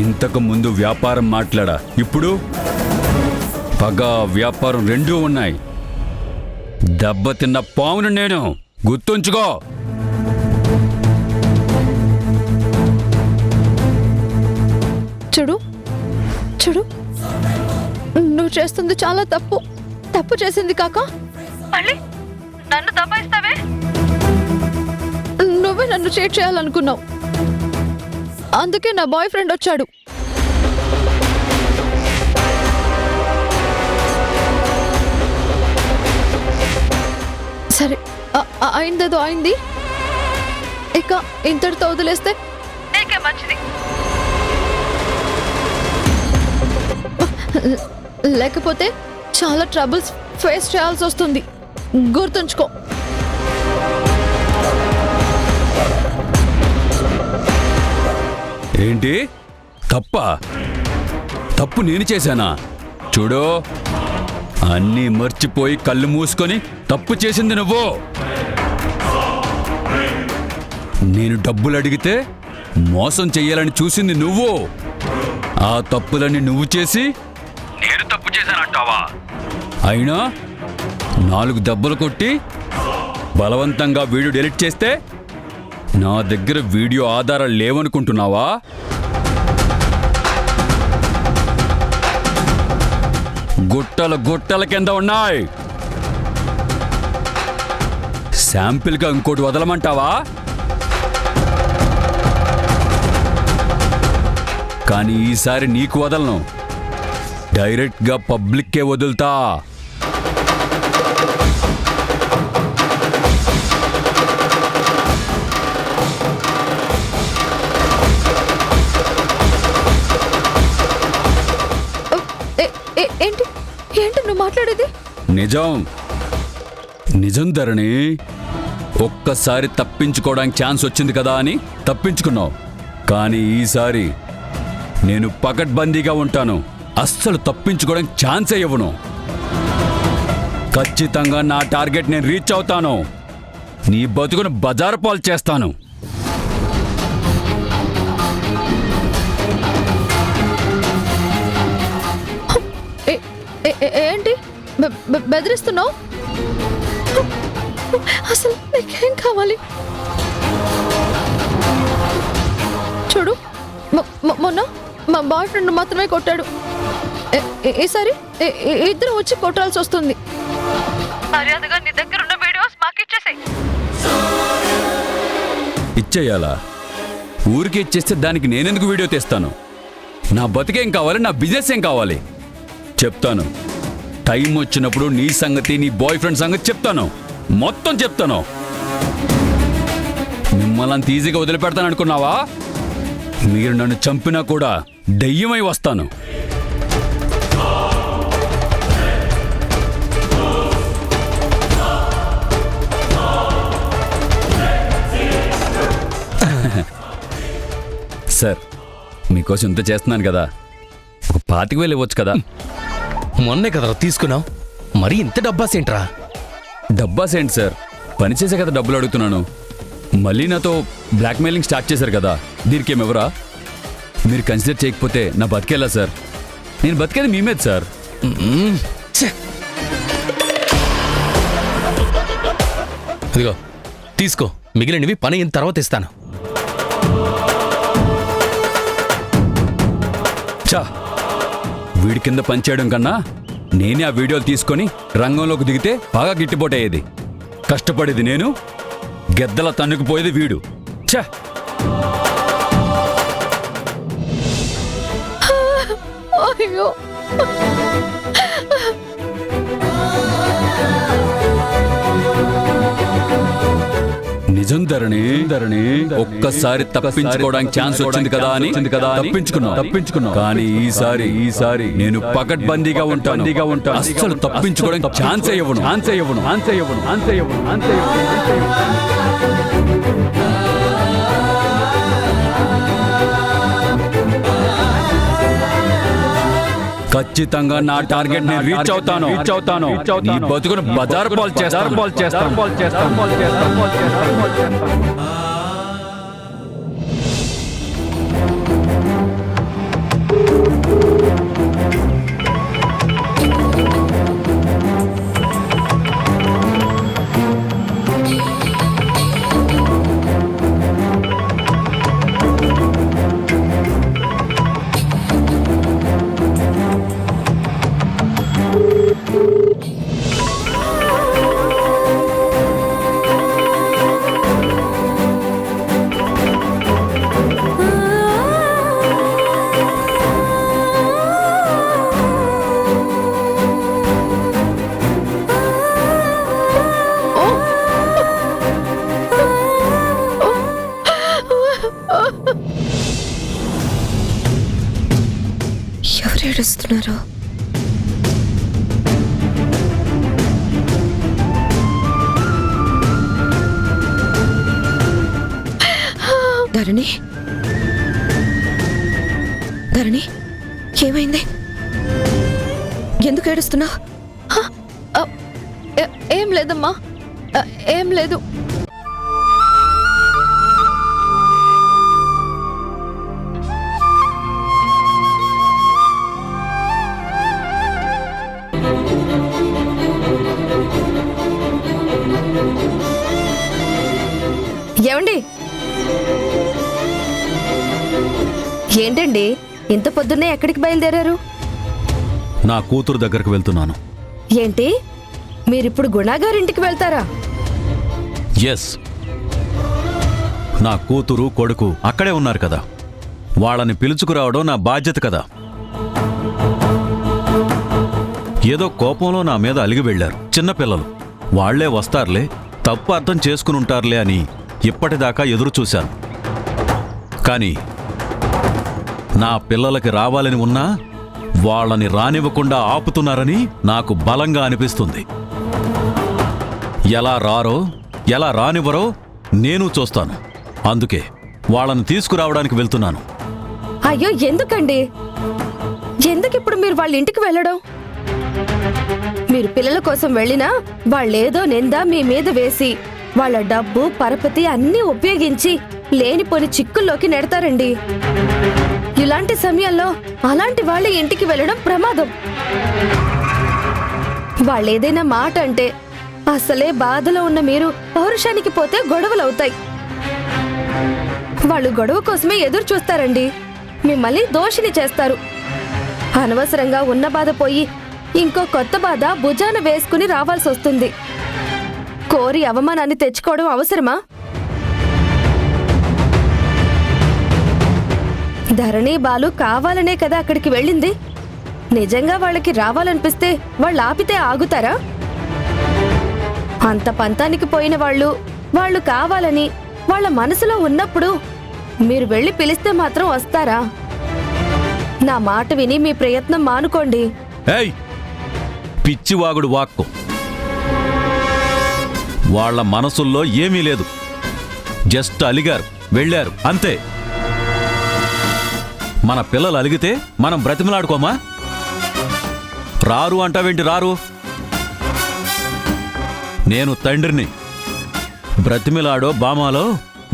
Speaker 5: ఇంతకు ముందు వ్యాపారం మాట్లాడా, ఇప్పుడు పగ వ్యాపారం రెండూ ఉన్నాయి. దెబ్బతిన్న పావును నేను, గుర్తుంచుకో.
Speaker 11: చూడు చూడు, నువ్వు చేస్తుంది చాలా తప్పు. తప్పు చేసింది కాక మళ్ళీ నన్ను దబాయిస్తావే? నువ్వే నన్ను చీట్ చేయాలనుకున్నావు, అందుకే నా బాయ్ ఫ్రెండ్ వచ్చాడు. సరే, అయిందేదో అయింది, ఇక ఇంతటితో వదిలేస్తే నీకే మంచిది. లేకపోతే చాలా ట్రబుల్స్ ఫేస్ చేయాల్సి వస్తుంది, గుర్తుంచుకో.
Speaker 5: ఏంటి తప్పు నేను చేశానా? చూడు, అన్నీ మర్చిపోయి కళ్ళు మూసుకొని తప్పు చేసింది నువ్వు. నేను డబ్బులు అడిగితే మోసం చెయ్యాలని చూసింది నువ్వు. ఆ తప్పులన్నీ నువ్వు చేసి నేను తప్పు చేశానంటావా? అయినా 4 దెబ్బలు కొట్టి బలవంతంగా వీడియో డిలీట్ చేస్తే నా దగ్గర వీడియో ఆధారాలు లేవనుకుంటున్నావా? గుట్టల కింద ఉన్నాయి. శాంపిల్గా ఇంకోటి వదలమంటావా? కానీ ఈసారి నీకు వదలను, డైరెక్ట్గా పబ్లిక్కే వదులుతా.
Speaker 11: ఏంటి ఏంటి నువ్వు మాట్లాడేది?
Speaker 5: నిజం ధరణి. ఒక్కసారి తప్పించుకోవడానికి ఛాన్స్ వచ్చింది కదా అని తప్పించుకున్నావు, కానీ ఈసారి నేను పకడ్బందీగా ఉంటాను. అస్సలు తప్పించుకోవడానికి ఛాన్సే ఇవ్వను. ఖచ్చితంగా నా టార్గెట్ నేను రీచ్ అవుతాను. నీ బతుకును బజారు పాలు చేస్తాను.
Speaker 11: ఏంటి బెదిరిస్తున్నావు? అసలు నీకేం కావాలి? చూడు, మొన్న మా బాయ్ ఫ్రెండ్ మాత్రమే కొట్టాడు, ఈసారి ఇద్దరు వచ్చి కొట్టాల్సి వస్తుంది. మర్యాదగా నీ దగ్గర ఉన్న వీడియోస్ మాకు ఇచ్చేసాయి.
Speaker 5: ఇచ్చేయాలా? ఊరికి ఇచ్చేస్తే దానికి నేనెందుకు వీడియో తీస్తాను? నా బతికేం కావాలి, నా బిజినెస్ ఏం కావాలి చెప్తాను. టైం వచ్చినప్పుడు నీ సంగతి, నీ బాయ్ ఫ్రెండ్ సంగతి చెప్తాను, మొత్తం చెప్తాను. మిమ్మల్ని అంత ఈజీగా వదిలిపెడతాను అనుకున్నావా? మీరు నన్ను చంపినా కూడా దెయ్యమై వస్తాను. సార్, మీకోసం ఇంత చేస్తున్నాను కదా, ఒక 25,000 ఇవ్వచ్చు కదా?
Speaker 6: మొన్నే కదరా తీసుకున్నావు, మరి ఇంత డబ్బాసేంట్రా?
Speaker 5: డబ్బాసేంటి సార్, పనిచేసే కదా డబ్బులు అడుగుతున్నాను. మళ్ళీ నాతో బ్లాక్మెయిలింగ్ స్టార్ట్ చేశారు కదా, దీనికేమెవరా? మీరు కన్సిడర్ చేయకపోతే నా బతికేలా సార్? నేను బతికేది మీ మీద సార్.
Speaker 6: ఇదిగో తీసుకో, మిగిలినవి పని అయిన తర్వాత ఇస్తాను.
Speaker 5: చా, వీడి కింద పనిచేయడం కన్నా నేనే ఆ వీడియోలు తీసుకొని రంగంలోకి దిగితే బాగా గిట్టుబాటు అయ్యేది. కష్టపడేది నేను, గెద్దల తన్నుకుపోయేది వీడు. ఛా!
Speaker 11: అయ్యో,
Speaker 5: నిజం ధరణి ఒక్కసారి తప్పించుకోవడానికి ఛాన్స్ వచ్చింది కదా అని తప్పించుకున్నావు. కానీ ఈసారి నేను పకడ్బందీగా ఉంటాను. అస్సలు తప్పించుకోవడానికి ఛాన్స్ ఇవ్వను. ఖచ్చితంగా నా టార్గెట్ ని రీచ్ అవుతాను. నీ బతుకును బజార్ పాలు చేస్తాను.
Speaker 3: ఎవరు ఏడుస్తున్నారు? ధరణి, ఏమైంది? ఎందుకు ఏడుస్తున్నావు?
Speaker 11: ఏం లేదమ్మా, ఏం లేదు.
Speaker 8: ఏమండి, ఏంటండి ఇంత పొద్దున్నే ఎక్కడికి బయలుదేరారు?
Speaker 9: నా కూతురు దగ్గరకు వెళ్తున్నాను.
Speaker 8: ఏంటి, మీరిప్పుడు గుణాగారింటికి వెళ్తారా?
Speaker 9: ఎస్, నా కూతురు కొడుకు అక్కడే ఉన్నారు కదా, వాళ్ళని పిలుచుకురావడం నా బాధ్యత కదా. ఏదో కోపంలో నా మీద అలిగి వెళ్లారు. చిన్నపిల్లలు, వాళ్లే వస్తారులే, తప్పు అర్థం చేసుకుని ఉంటారులే అని ఇప్పటిదాకా ఎదురు చూశాను. కానీ నా పిల్లలకి రావాలని ఉన్నా వాళ్ళని రానివ్వకుండా ఆపుతున్నారని నాకు బలంగా అనిపిస్తుంది. ఎలా రారో, ఎలా రానివ్వరో నేను చూస్తాను. అందుకే వాళ్ళని తీసుకురావడానికి వెళ్తున్నాను.
Speaker 8: అయ్యో, ఎందుకండి? ఎందుకిప్పుడు మీరు వాళ్ళ ఇంటికి వెళ్ళడం? మీరు పిల్లల కోసం వెళ్ళినా వాళ్ళేదో నింద మీ మీద వేసి వాళ్ళ డబ్బు పరపతి అన్నీ ఉపయోగించి లేనిపోని చిక్కుల్లోకి నెడతారండి. ఇలాంటి సమయంలో అలాంటి వాళ్ళ ఇంటికి వెళ్ళడం ప్రమాదం. వాళ్ళేదైనా మాట అంటే అసలే బాధలో ఉన్న మీరు పౌరుషానికి పోతే గొడవలవుతాయి. వాళ్ళు గొడవ కోసమే ఎదురు చూస్తారండి, మిమ్మల్ని దోషిని చేస్తారు. అనవసరంగా ఉన్న బాధ పోయి ఇంకో కొత్త బాధ భుజాన వేసుకుని రావాల్సి వస్తుంది. కోరి అవమానాన్ని తెచ్చుకోవడం అవసరమా? ధరణి బాలు కావాలనే కదా అక్కడికి వెళ్ళింది. నిజంగా వాళ్ళకి రావాలనిపిస్తే వాళ్ళు ఆపితే ఆగుతారా? అంత పంతానికి పోయిన వాళ్ళు కావాలని వాళ్ళ మనసులో ఉన్నప్పుడు మీరు వెళ్ళి పిలిస్తే మాత్రం వస్తారా? నా మాట విని మీ ప్రయత్నం మానుకోండి.
Speaker 5: ఏయ్, పిచ్చివాగుడు వాక్కు. వాళ్ళ మనసుల్లో ఏమీ లేదు, జస్ట్ అలిగారు, వెళ్ళారు, అంతే. మన పిల్లలు అలిగితే మనం బ్రతిమలాడుకోమా? రారు అంటావేంటి? రారు. నేను తండ్రిని. బ్రతిమిలాడో బామాలో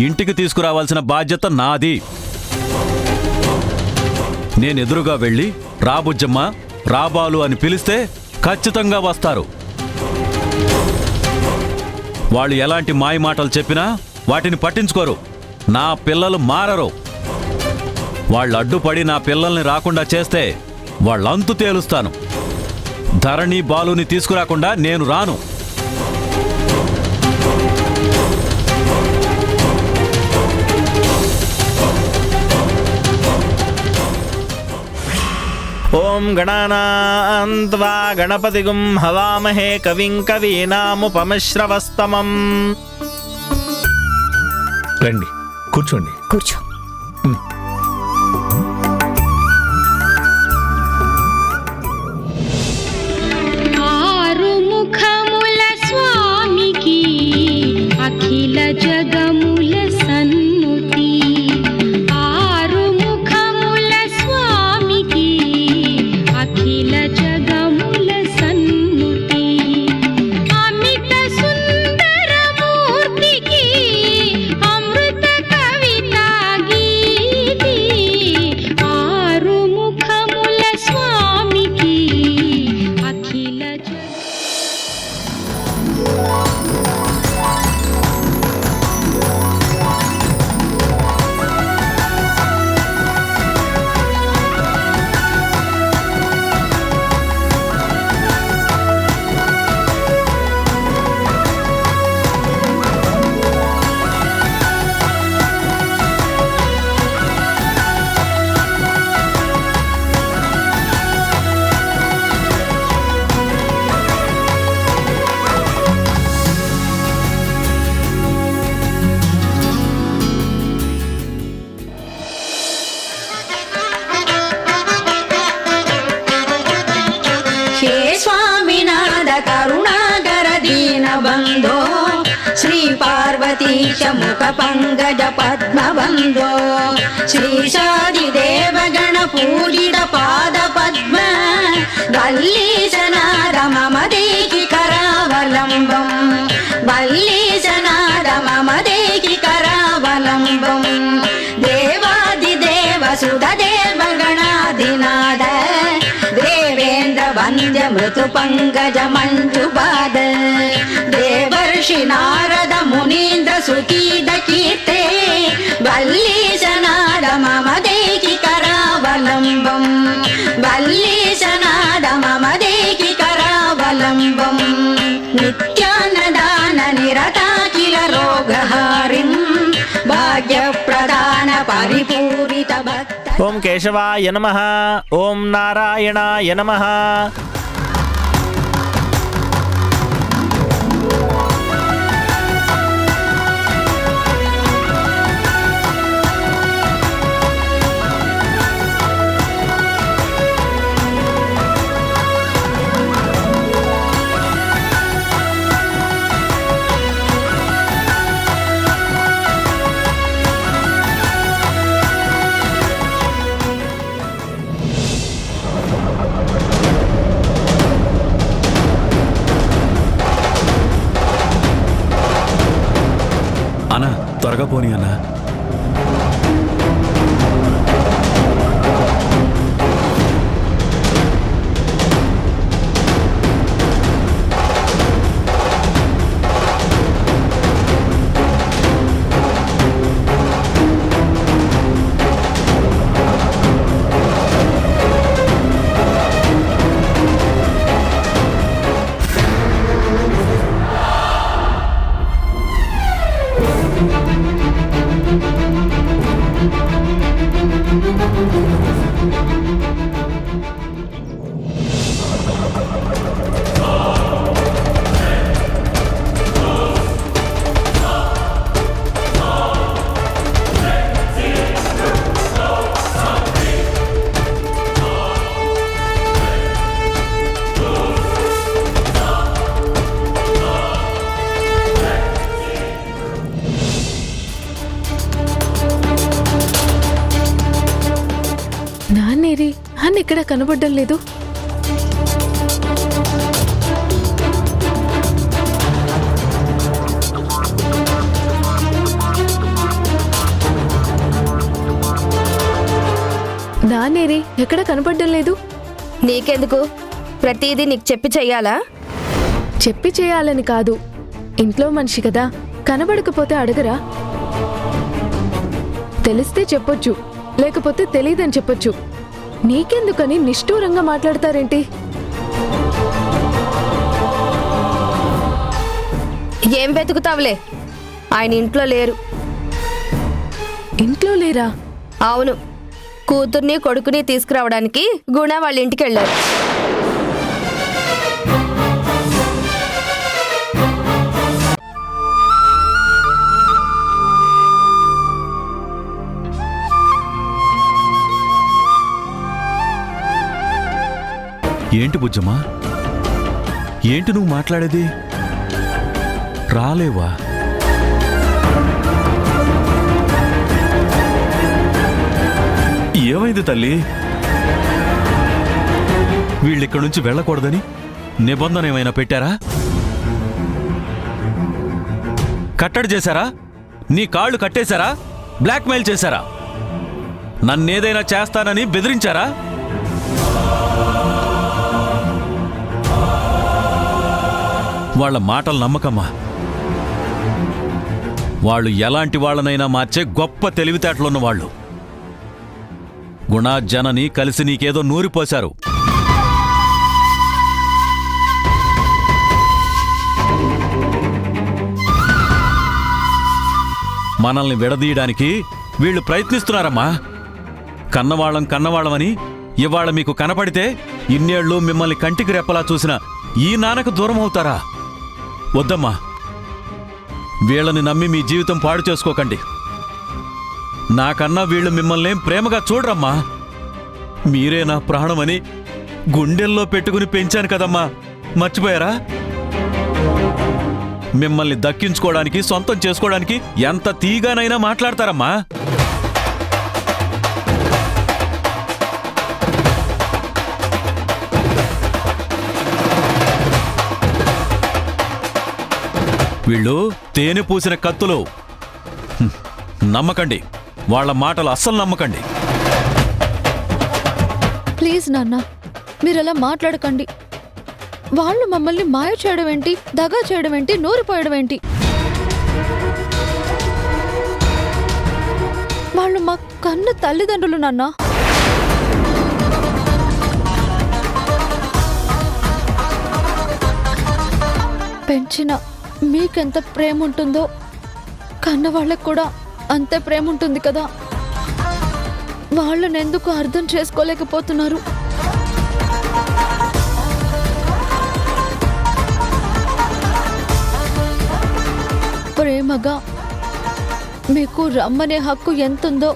Speaker 5: ఇంటికి తీసుకురావాల్సిన బాధ్యత నాది. నేనెదురుగా వెళ్ళి రాబుజ్జమ్మ, రాబాలు అని పిలిస్తే ఖచ్చితంగా వస్తారు. వాళ్ళు ఎలాంటి మాయ మాటలు చెప్పినా వాటిని పట్టించుకోరు. నా పిల్లలు మారరు. వాళ్ళు అడ్డుపడి నా పిల్లల్ని రాకుండా చేస్తే వాళ్ళంతు తేలుస్తాను. ధరణి బాలుని తీసుకురాకుండా నేను రాను.
Speaker 13: ఓం గణానాన్త్వా గణపతిగుం హవామహే కవిం కవీనాముపమశ్రవస్తమం.
Speaker 4: రండి, కూర్చోండి.
Speaker 3: కూర్చో.
Speaker 11: ఆరుముఖముల స్వామికి అఖిల జగముల సన్నుతి. ఆరుముఖముల స్వామికి అఖిల జగముల సన్నుతి. అమిత సుందరమూర్తికి అమృత కవితా గీతి. ఆరుముఖముల స్వామికి అఖిల
Speaker 14: बंधो श्री पार्वतीश मुख पंकज पद्म बंधो श्रीशादिदेव गण पूजित पाद पद्म वल्लीशनाद मम देहि करावलंबं वल्लीशनाद मम देहि करावलंबं देवादिदेव सुधदेव गणाधिनाद देवेन्द्र वन्द्य मृतु पंकज मंजुपाद देवर्षि नारद मुनीन्द्र सुकीद कीर्ते वल्लीशनाद मम देहि करावलंबं वल्लीशनाद मम देहि करावलंबं नित्यानदान निरताखिल रोगहारिं भाग्यप्रदान परिपूरित भक्त
Speaker 13: ओम केशवाय नमः ओम नारायणाय नमः
Speaker 9: అన్నా త్వరగా పోనీ అన్నా.
Speaker 11: కనబడ్డం లేదు? నానేరి ఎక్కడ కనపడ్డం లేదు?
Speaker 8: నీకెందుకు? ప్రతిదీ నీకు చెప్పి చెయ్యాలా?
Speaker 11: చెప్పి చేయాలని కాదు, ఇంట్లో మనిషి కదా, కనబడకపోతే అడగరా? తెలిస్తే చెప్పొచ్చు, లేకపోతే తెలీదని చెప్పొచ్చు. నీకెందుకని నిష్ఠూరంగా మాట్లాడతారేంటి?
Speaker 8: ఏం వెతుకుతావులే, ఆయన ఇంట్లో లేరు.
Speaker 11: ఇంట్లో లేరా?
Speaker 8: అవును, కూతుర్ని కొడుకుని తీసుకురావడానికి గుణ వాళ్ళ ఇంటికి వెళ్ళారు.
Speaker 9: ఏంటి బుజ్జమ్మా, ఏంటి నువ్వు మాట్లాడేది? రాలేవా? ఏమైంది తల్లి? వీళ్ళిక్కడి నుంచి వెళ్ళకూడదని నిబంధన ఏమైనా పెట్టారా? కట్టడి చేశారా? నీ కాళ్ళు కట్టేశారా? బ్లాక్మెయిల్ చేశారా? నన్నేదైనా చేస్తానని బెదిరించారా? వాళ్ళ మాటలు నమ్మకమ్మా. వాళ్ళు ఎలాంటి వాళ్ళనైనా మార్చే గొప్ప తెలివితేటలున్న వాళ్ళు. గుణ జనని కలిసి నీకేదో నూరిపోశారు. మనల్ని విడదీయడానికి వీళ్ళు ప్రయత్నిస్తున్నారమ్మా. కన్నవాళ్ళమని ఇవాళ మీకు కనపడితే ఇన్నేళ్లు మిమ్మల్ని కంటికి రెప్పలా చూసిన ఈ నాన్నకు దూరం అవుతారా? వద్దమ్మా, వీళ్ళని నమ్మి మీ జీవితం పాడు చేసుకోకండి. నాకన్నా వీళ్ళు మిమ్మల్ని ప్రేమగా చూడరమ్మా. మీరే నా ప్రాణమని గుండెల్లో పెట్టుకుని పెంచాను కదమ్మా, మర్చిపోయారా? మిమ్మల్ని దక్కించుకోవడానికి, సొంతం చేసుకోవడానికి ఎంత తీగానైనా మాట్లాడతారమ్మా. వీళ్ళు తేనె పూసిన కత్తులు. నమ్మకండి, వాళ్ళ మాటలు అస్సలు నమ్మకండి.
Speaker 11: ప్లీజ్ నాన్న, మీరలా మాట్లాడకండి. వాళ్ళు మమ్మల్ని మాయ చేయడం ఏంటి, దగా చేయడం ఏంటి, నూరిపోయడం ఏంటి? వాళ్ళు మా కన్న తల్లిదండ్రులు నాన్న. పెంచిన మీకెంత ప్రేమ ఉంటుందో కన్న వాళ్ళకు కూడా అంతే ప్రేమ ఉంటుంది కదా. వాళ్ళని ఎందుకు అర్థం చేసుకోలేకపోతున్నారు? ప్రేమగా మీకు రమ్మనే హక్కు ఎంతుందో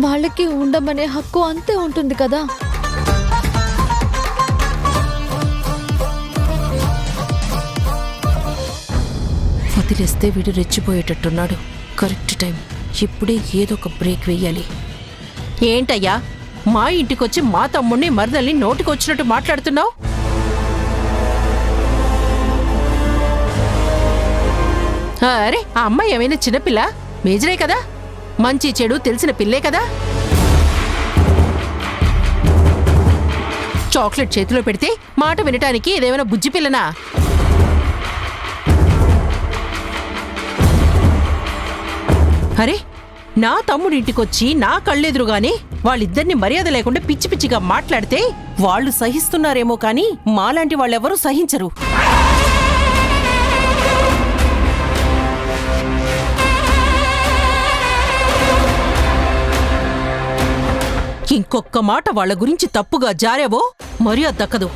Speaker 11: వాళ్ళకి ఉండమనే హక్కు అంతే ఉంటుంది కదా.
Speaker 7: వదిలేస్తే వీడు రెచ్చిపోయేటట్టున్నాడు. కరెక్ట్ టైం, ఇప్పుడే ఏదో ఒక బ్రేక్ వెయ్యాలి. ఏంటయ్యా, మా ఇంటికొచ్చి మా తమ్ముడిని మరదల్ని నోటికొచ్చినట్టు మాట్లాడుతున్నావు? అరే, ఆ అమ్మాయి ఏమైనా చిన్నపిల్ల? మేజరే కదా, మంచి చెడు తెలిసిన పిల్లే కదా. చాక్లెట్ చేతిలో పెడితే మాట వినటానికి ఇదేమైనా బుజ్జి పిల్లనా? అరే, నా తమ్ముడింటికొచ్చి నా కళ్ళెదురుగానే వాళ్ళిద్దరిని మర్యాద లేకుండా పిచ్చి పిచ్చిగా మాట్లాడితే వాళ్ళు సహిస్తున్నారేమో కానీ మాలాంటి వాళ్ళెవరూ సహించరు. ఇంకొక్క మాట వాళ్ళ గురించి తప్పుగా జారేవో మర్యాద దక్కదు.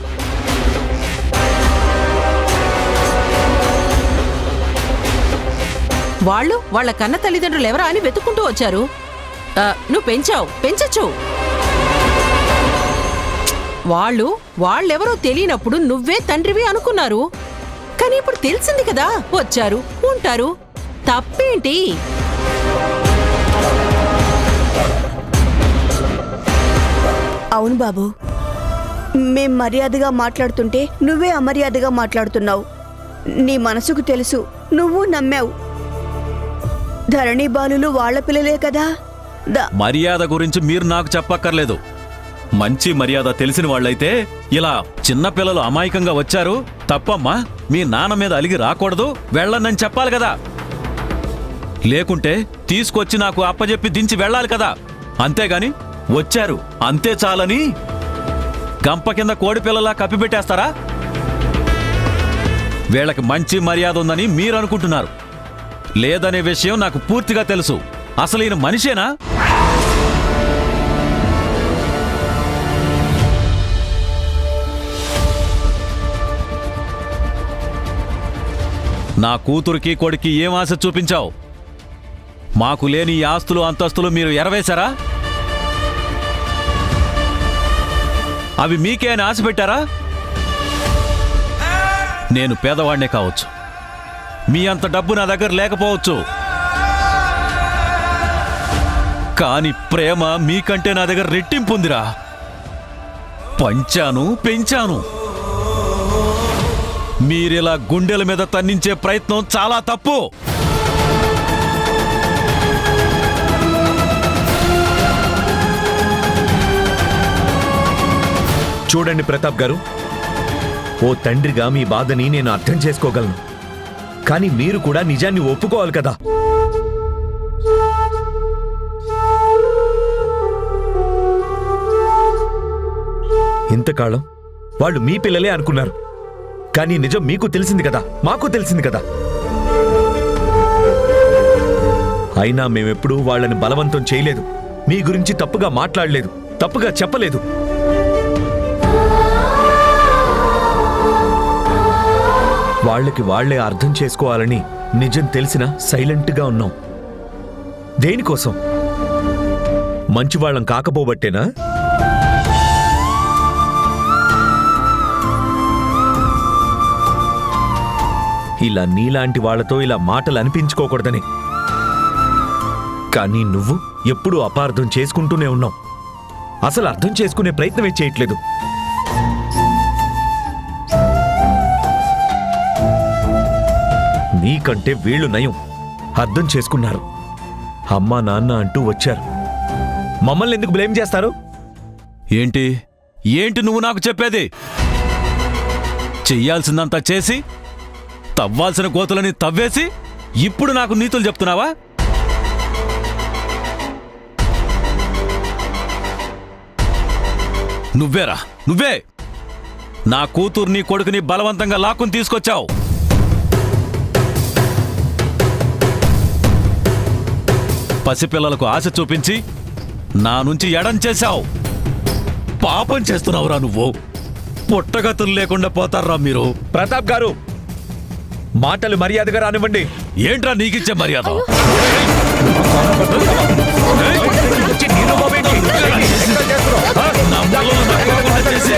Speaker 7: వాళ్ళు వాళ్ళ కన్న తల్లిదండ్రులు ఎవరా అని వెతుక్కుంటూ వచ్చారు. నువ్వు పెంచచ్చు. వాళ్ళెవరో తెలియనప్పుడు నువ్వే తండ్రివి అనుకున్నారు. కానీ ఇప్పుడు తెలిసింది కదా, వచ్చారు, ఉంటారు. తప్పేంటి?
Speaker 12: అవును బాబు, మేం మర్యాదగా మాట్లాడుతుంటే నువ్వే అమర్యాదగా మాట్లాడుతున్నావు. నీ మనసుకు తెలుసు, నువ్వు నమ్మావు. ధరణి బాలులు వాళ్ళ పిల్లలే కదా.
Speaker 13: మర్యాద గురించి మీరు నాకు చెప్పక్కర్లేదు. మంచి మర్యాద తెలిసిన వాళ్ళైతే ఇలా చిన్నపిల్లలు అమాయకంగా వచ్చారు, తప్పమ్మా, మీ నాన్న మీద అలిగి రాకూడదు, వెళ్ళనని చెప్పాలి కదా. లేకుంటే తీసుకొచ్చి నాకు అప్పజెప్పి దించి వెళ్ళాలి కదా. అంతేగాని వచ్చారు అంతే చాలని గంప కింద కోడి పిల్లలా కప్పిపెట్టేస్తారా? వీళ్ళకి మంచి మర్యాద ఉందని మీరు అనుకుంటున్నారు. లేదనే విషయం నాకు పూర్తిగా తెలుసు. అసలు ఈయన మనిషేనా? నా కూతురికి కొడుకి ఏం ఆశ చూపించావు? మాకు లేని ఈ ఆస్తులు అంతస్తులు మీరు ఎరవేశారా? అవి మీకే అని ఆశ పెట్టారా? నేను పేదవాడినే కావచ్చు, మీ అంత డబ్బు నా దగ్గర లేకపోవచ్చు, కాని ప్రేమ మీకంటే నా దగ్గర రెట్టింపుందిరా. పంచాను, పెంచాను. మీరిలా గుండెల మీద తన్నించే ప్రయత్నం చాలా తప్పు.
Speaker 4: చూడండి ప్రతాప్ గారు, ఓ తండ్రిగా మీ బాధని నేను అర్థం చేసుకోగలను. కానీ మీరు కూడా నిజాన్ని ఒప్పుకోవాలి కదా. ఇంతకాలం వాళ్ళు మీ పిల్లలే అనుకున్నారు. కానీ నిజం మీకు తెలిసింది కదా, మాకు తెలిసింది కదా. అయినా మేమెప్పుడూ వాళ్ళని బలవంతం చేయలేదు, మీ గురించి తప్పుగా మాట్లాడలేదు, తప్పుగా చెప్పలేదు. వాళ్ళకి వాళ్లే అర్థం చేసుకోవాలని నిజం తెలిసినా సైలెంట్గా ఉన్నాం. దేనికోసం? మంచివాళ్ళం కాకపోబట్టేనా? ఇలా నీలాంటి వాళ్లతో ఇలా మాటలు అనిపించుకోకూడదని. కానీ నువ్వు ఎప్పుడూ అపార్థం చేసుకుంటూనే ఉన్నావు. అసలు అర్థం చేసుకునే ప్రయత్నమే చేయట్లేదు. నీకంటే వీళ్ళు నయం, అర్థం చేసుకున్నారు. అమ్మా నాన్న అంటూ వచ్చారు. మమ్మల్ని ఎందుకు బ్లేమ్ చేస్తారు?
Speaker 5: ఏంటి ఏంటి నువ్వు నాకు చెప్పేది? చెయ్యాల్సిందంతా చేసి తవ్వాల్సిన గోతులని తవ్వేసి ఇప్పుడు నాకు నీతులు చెప్తున్నావా? నువ్వేరా, నువ్వే నా కూతుర్ని కొడుకుని బలవంతంగా లాక్కుని తీసుకొచ్చావు. పసిపిల్లలకు ఆశ చూపించి నా నుంచి ఎడం చేశావు. పాపం చేస్తున్నావురా నువ్వు. పుట్టగతులు లేకుండా పోతారా మీరు.
Speaker 4: ప్రతాప్ గారు, మాటలు మర్యాదగా రానివ్వండి.
Speaker 5: ఏంట్రా నీకిచ్చే మర్యాద? నా పిల్లలు నాకు కాకుండా చేసి